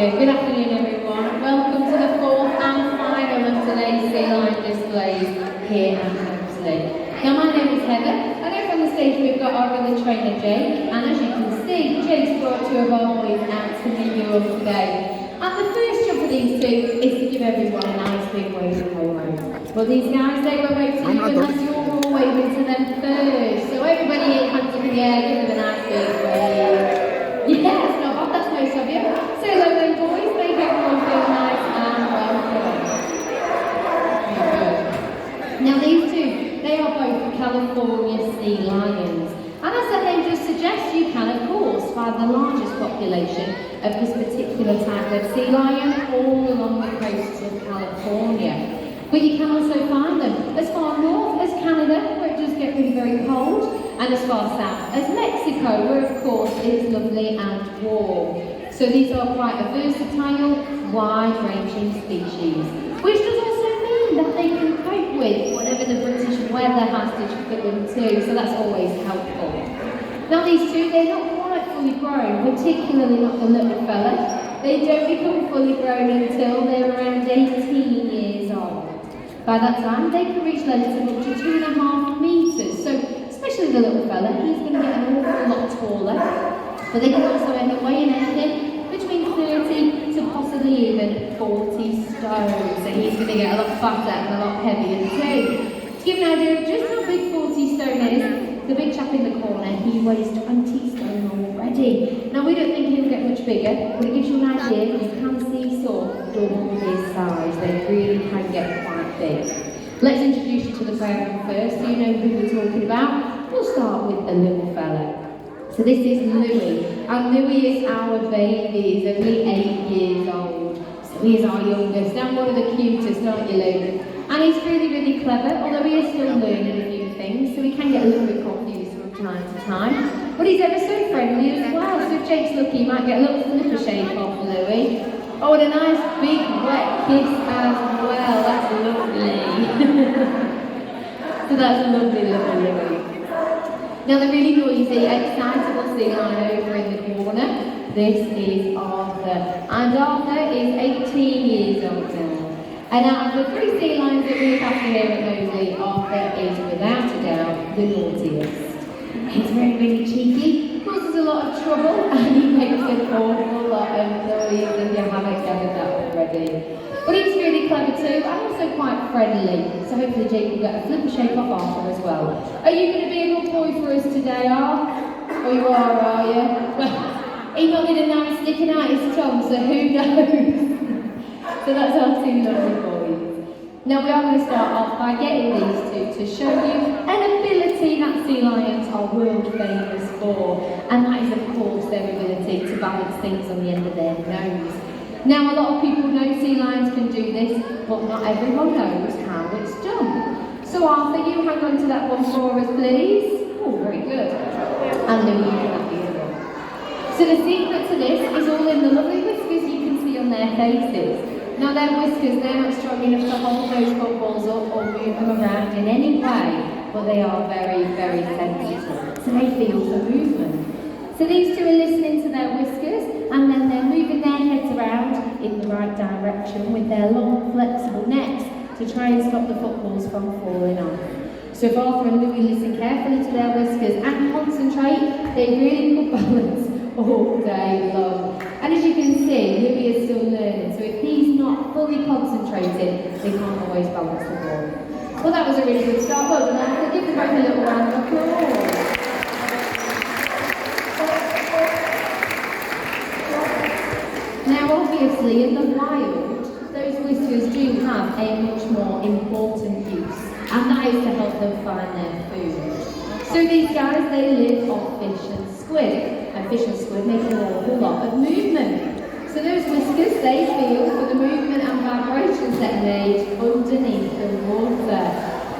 Good afternoon, everyone. Welcome to the fourth and final of today's Sea Lion displays here at Hemsley. Now, my name is Heather, and over on the stage we've got our other trainer, Jake. And as you can see, Jake's brought two of our boys out to meet you all today. And the first job for these two is to give everyone a nice big wave of home. But these guys, they were waving to you, unless you're all waving to them first. So everybody here, hands in the air, give them a nice big wave. Yeah, it's not bad, that's most of you. Say hello then, boys, make everyone feel nice and welcome. Now these two, they are both California sea lions. And as the name just suggests, you can of course find the largest population of this particular type of sea lion all along the coasts of California. But you can also find them as far north as Canada, where it does get really very cold, and as far south as Mexico, where of course it is lovely and warm. So these are quite a versatile, wide-ranging species, which does also mean that they can cope with whatever the British weather has to put them to, so that's always helpful. Now these two, they're not quite fully grown, particularly not the little fella. They don't become fully grown until they're around 18 years old. By that time, they can reach lengths of up to 2.5 metres, so especially the little fella, he's going to get an awful lot taller. But they can also end up weighing anything between 30 to possibly even 40 stone, so he's going to get a lot fatter and a lot heavier too. To give you an idea of just how big 40 stone is, the big chap in the corner, he weighs 20 stone already. Now we don't think he'll get much bigger, but it gives you an idea. You can see sort of double his size. They really can get quite big. Let's introduce you to the program first, so you know who we're talking about. We'll start with the little fella. So this is Louis, and Louis is our baby. He's only 8 years old. So he is our youngest, and one of the cutest, aren't you, Louis? And he's really, really clever, although he is still learning a few things, so he can get a little bit confused from time to time. But he's ever so friendly as well, so if Jake's lucky, he might get a little flipper shake off Louis. Oh, and a nice big wet kiss as well, that's lovely. So that's a lovely little Louis. Now the really noisy, excitable sea lion over in the corner, this is Arthur. And Arthur is 18 years old now. And out of the 3 sea lions that we look after here at Moseley, Arthur is without a doubt the naughtiest. He's very, really cheeky, causes a lot of trouble, and he makes an awful lot of noise, and you haven't gathered that already. But he's really clever too, and also quite friendly, so hopefully Jake will get a flipper shake off Arthur as well. Are you going to be a good boy for us today, Oh, you are you? Well, he might need a knife sticking out his tongue, so who knows? So that's our 2 lovely boys. Now we are going to start off by getting these 2 to show you an ability that sea lions are world famous for, and that is of course their ability to balance things on the end of their nose. Now a lot of people know sea lions can do this, but not everyone knows how it's done. So Arthur, you hang on to that one for us please. Oh, very good. And Louis, you can have the other one. So the secret to this is all in the lovely whiskers you can see on their faces. Now their whiskers, they're not strong enough to hold those footballs up or move them around in any way, but they are very, very sensitive, so they feel the movement. So these 2 are listening to their whiskers, and then they're moving their heads around in the right direction with their long, flexible necks to try and stop the footballs from falling off. So if Arthur and Louis listen carefully to their whiskers and concentrate, they really could balance all day long. And as you can see, Louis is still learning, so if he's not fully concentrated, they can't always balance the ball. Well, that was a really good start. Well done, Arthur. Give them both a little round of applause. Now, obviously, in the wild, those whiskers do have a much more important use, and that is to help them find their food. So these guys, they live on fish and squid. And fish and squid make an awful lot of movement. So those whiskers, they feel for the movement and vibrations that made underneath the water.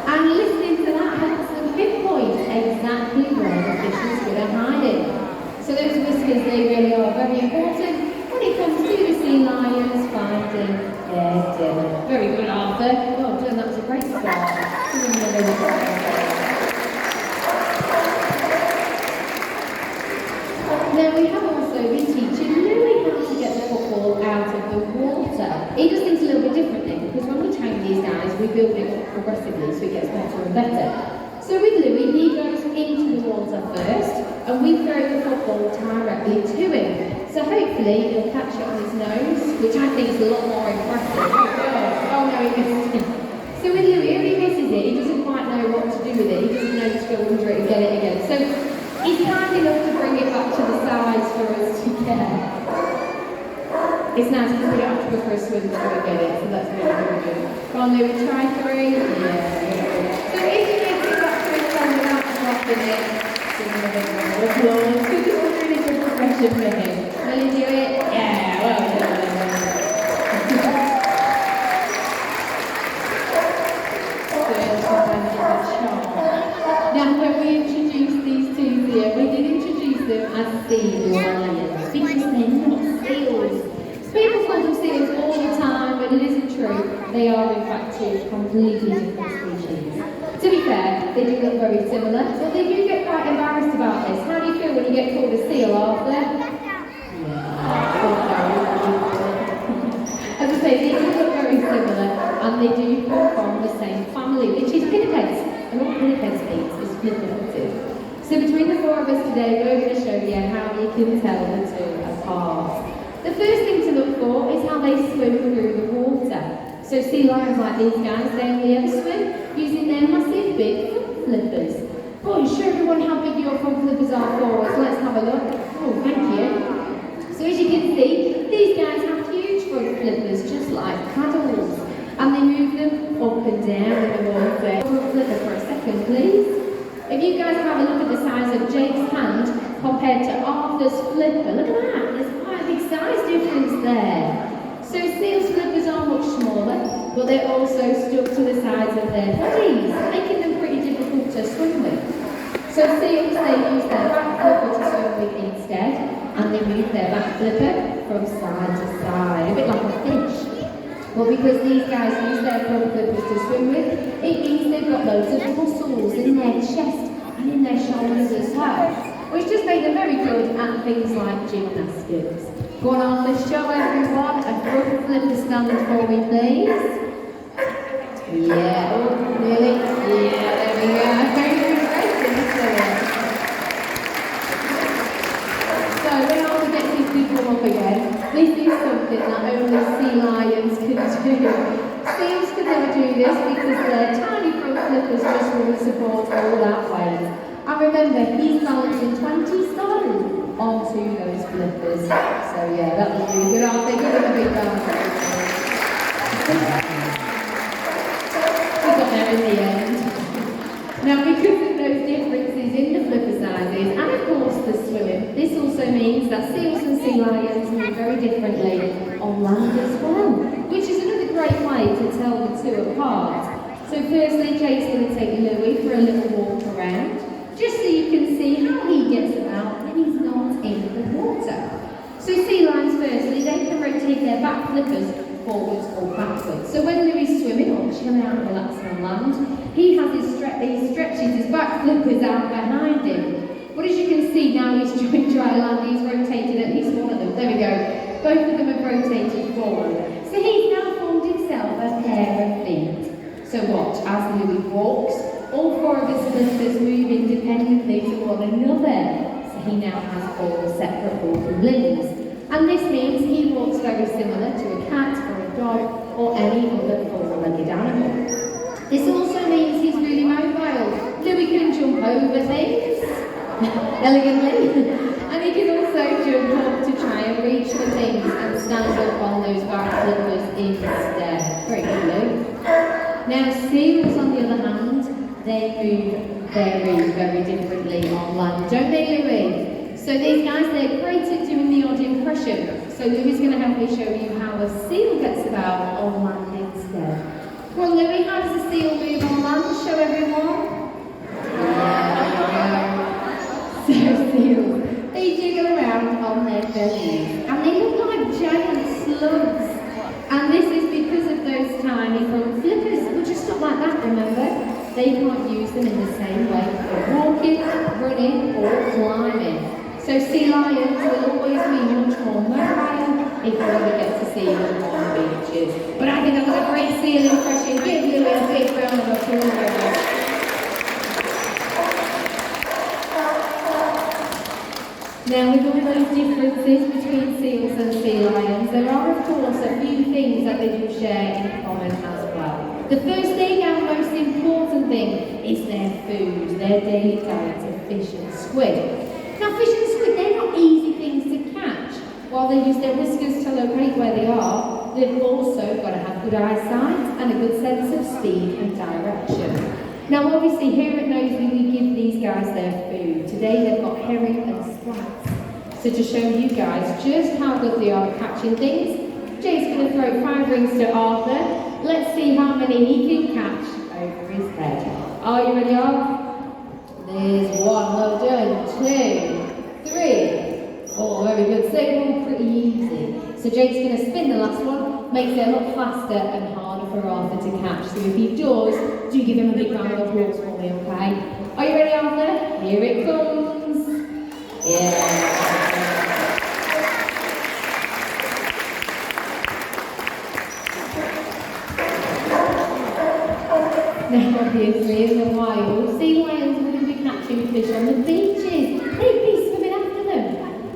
And listening to that helps them pinpoint exactly where the fish and squid are hiding. So those whiskers, they really are very important when it comes to the sea lions finding their dinner. Very good, Arthur. Well done, that was a great start. Now we have also been teaching Louis how to get the football out build it up progressively so it gets better and better. So with Louis, he goes into the water first, and we throw the football directly to him. So hopefully he'll catch it on his nose, which I think is a lot more impressive. Oh no, he missed it. So with Louis, if he misses it, he doesn't quite know what to do with it. He doesn't know to go under it and get it again. So he's kind enough to bring it back to the sides for us to get. It's nice because we don't have to go for a swim to go and get it, so that's really, really good. Come on, Louis, try throwing. Yeah. So if you make it back to his son without dropping it, give him a big round of applause. Because it was really good progression for him. Will you do it? Yeah, well done. Now, when we introduced these two here, we did introduce them as sea lions because they're not seals. People call them seals all the time, but it isn't true. They are, in fact, two completely different species. To be fair, they do look very similar, but they do get quite embarrassed about this. How do you feel when you get called a seal, Arthur? As I say, they do look very similar, and they do come from the same family, which is pinnipeds. And what pinnipeds means is flipper-footed. So between the four of us today, we're going to show you how you can tell the two apart. The first thing to look for is how they swim through the water. So sea lions like these guys, they only ever swim using their massive big front flippers. Boys, show everyone how big your front flippers are for us. Let's have a look. Oh, thank you. So as you can see, these guys have huge front flippers, just like paddles. And they move them up and down in the water. Front flipper for a second, please. If you guys have a look at the size of Jake's hand compared to Arthur's flipper, look at that. There's quite a big size difference there. So seals' flippers are much smaller, but they're also stuck to the sides of their bodies, making them pretty difficult to swim with. So seals, they use their back flipper to swim with instead, and they move their back flipper from side to side, a bit like a fish. Well, because these guys use their front flippers to swim with, it means they've got loads of muscles in their chest and in their shoulders as well, which just make them very good at things like gymnastics. Go on, let's show everyone a front flipper stand for me, please. Yeah, oh, really? Yeah, there we go. Very good racing, isn't it? So, when Arthur gets his people up again, this is something that only sea lions can do. Seals can never do this because their tiny front flippers just wouldn't support all that weight. And remember, he's balancing 20 stone onto those flippers. So yeah, that was really good. Arthur, give him a big round. We got there in the end. Now, because of those differences in the flipper sizes, and of course the swimming, this also means that seals and sea lions move very differently on land as well, which is another great way to tell the two apart. So firstly, Jake's going to take Louis for a little walk around, just so you can see how he gets about when he's not in the water. So sea lions, firstly, they can rotate their back flippers forwards or backwards. So when Louis is swimming or chilling out and relaxing on land, he stretches his back flippers out behind him. But as you can see now, he's doing dry land, he's rotated at least one of them. There we go. Both of them have rotated forward. So he's now formed himself a pair of feet. So watch, as Louis walks, all four of his flippers move independently to one another. So he now has four separate walking limbs. And this means he walks very similar to a cat or a dog or any other four-legged animal. This also means he's really mobile. Louis can jump over things elegantly, and he can also jump up to try and reach the things and stand up on those back flippers instead. Very good, Lou. Now, seals, on the other hand, they move very, very differently on land, don't they, Louis? So these guys, they're great at doing the odd impression. So Louis is going to help me show you how a seal gets about on land instead. Well, Louis, how does a seal move on land? Show everyone. So seals, they jiggle around on their bellies, and they look like giant slugs. And this is because of those tiny front flippers, which are stuck like that, remember? They can't use them in the same way for walking, running, or climbing. So sea lions will always be much more mobile if we ever get to see them on the beaches. But I think that was a great seal impression. Give Louis a big round of applause. Now, with all those differences between seals and sea lions, there are of course a few things that they do share in common as well. The first thing and most important thing is their food, their daily diet of fish and squid. Now, fish and squid, they're not easy things to catch. While they use their whiskers to locate where they are, they've also got to have good eyesight and a good sense of speed and direction. Now, obviously, here at Knowsley, we give these guys their food. Today, they've got herring and sprats. So to show you guys just how good they are at catching things, Jay's going to throw 5 rings to Arthur. Let's see how many he can catch over his head. Are you ready, Arthur? There's 1, well done. 2, 3, 4, very good. So they're all pretty easy. So Jake's going to spin the last one, makes it a lot faster and harder for Arthur to catch. So if he does, do give him a big round of applause for me, okay? Are you ready, Arthur? Here it comes. Yeah. Now, obviously, in the wild, sea lions wouldn't be catching fish on the beaches. They'd be swimming after them.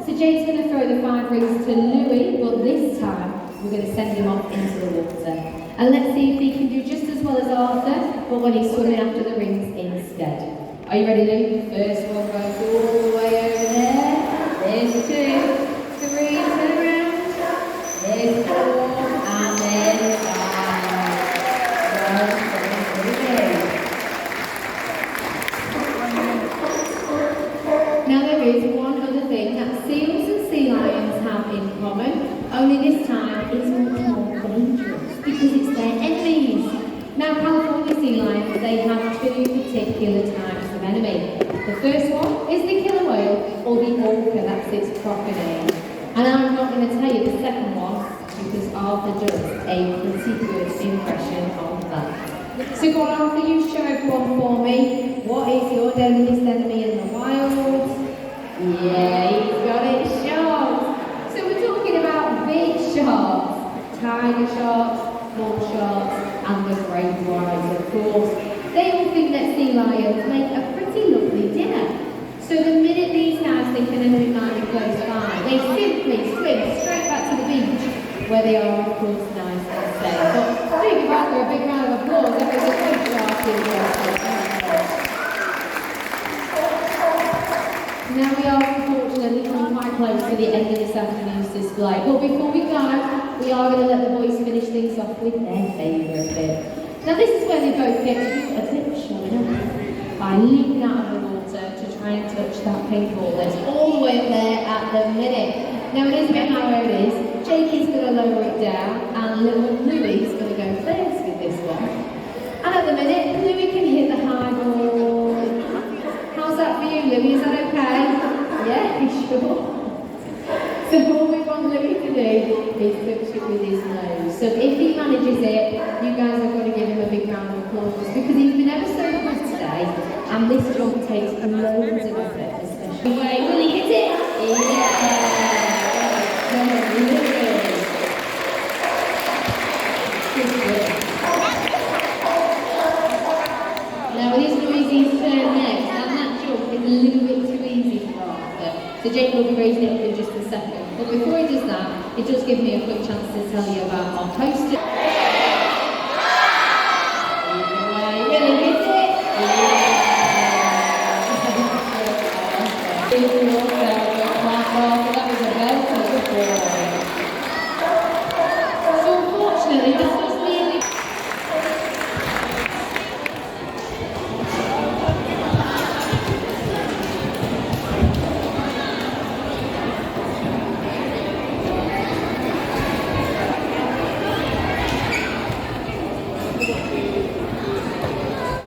So Jake's going to throw the 5 rings to Louis, but this time we're going to send him off into the water. And let's see if he can do just as well as Arthur, but when he's swimming after the rings instead. Are you ready, Lou? First one goes all the way over there. There's 2, 3, turn around. There's 4, and then 5. Now there is one other thing that seals and sea lions have in common, only this time it's much more dangerous because it's their enemies. Now California sea lions, they have 2 particular types of enemy. The first one is the killer whale or the orca, that's its proper name. And I'm not going to tell you the second one because Arthur does a pretty good impression of that. So go on Arthur, you show everyone for me. What is your deadliest enemy in the wild? Yeah, he's got it, sharks. So we're talking about big sharks, tiger sharks, bull sharks, and the great whites, of course. They all think that sea lions make a pretty lovely dinner. So the minute these guys think an enemy might be close by, they simply swim straight back to the beach, where they are, of course, nice and safe. But do give Arthur a big round of applause. There is a big shark in there. Now we are unfortunately coming quite close to the end of this afternoon's display. But before we go, we are going to let the boys finish things off with their favourite bit. Now this is where they both get to do a bit of showing off by leaping out of the water to try and touch that pink ball that's all the way up there at the minute. Now it is a bit how it is. Jake is going to lower it down and little Louis is going to go first with this one. And at the minute, Louis can hit the high ball. How's that for you, Louis? Is that okay? Yeah, sure. So all we want Louis to do is touch it with his nose. So if he manages it, you guys have got to give him a big round of applause because he's been ever so good today, and this jump takes loads of effort, especially. Wait, will he hit it? Yeah! Now it is Louise's turn next, and that jump is a little bit too easy for Arthur. So Jake will be raising it up in just a second. But before he does that, it does give me a quick chance to tell you about our host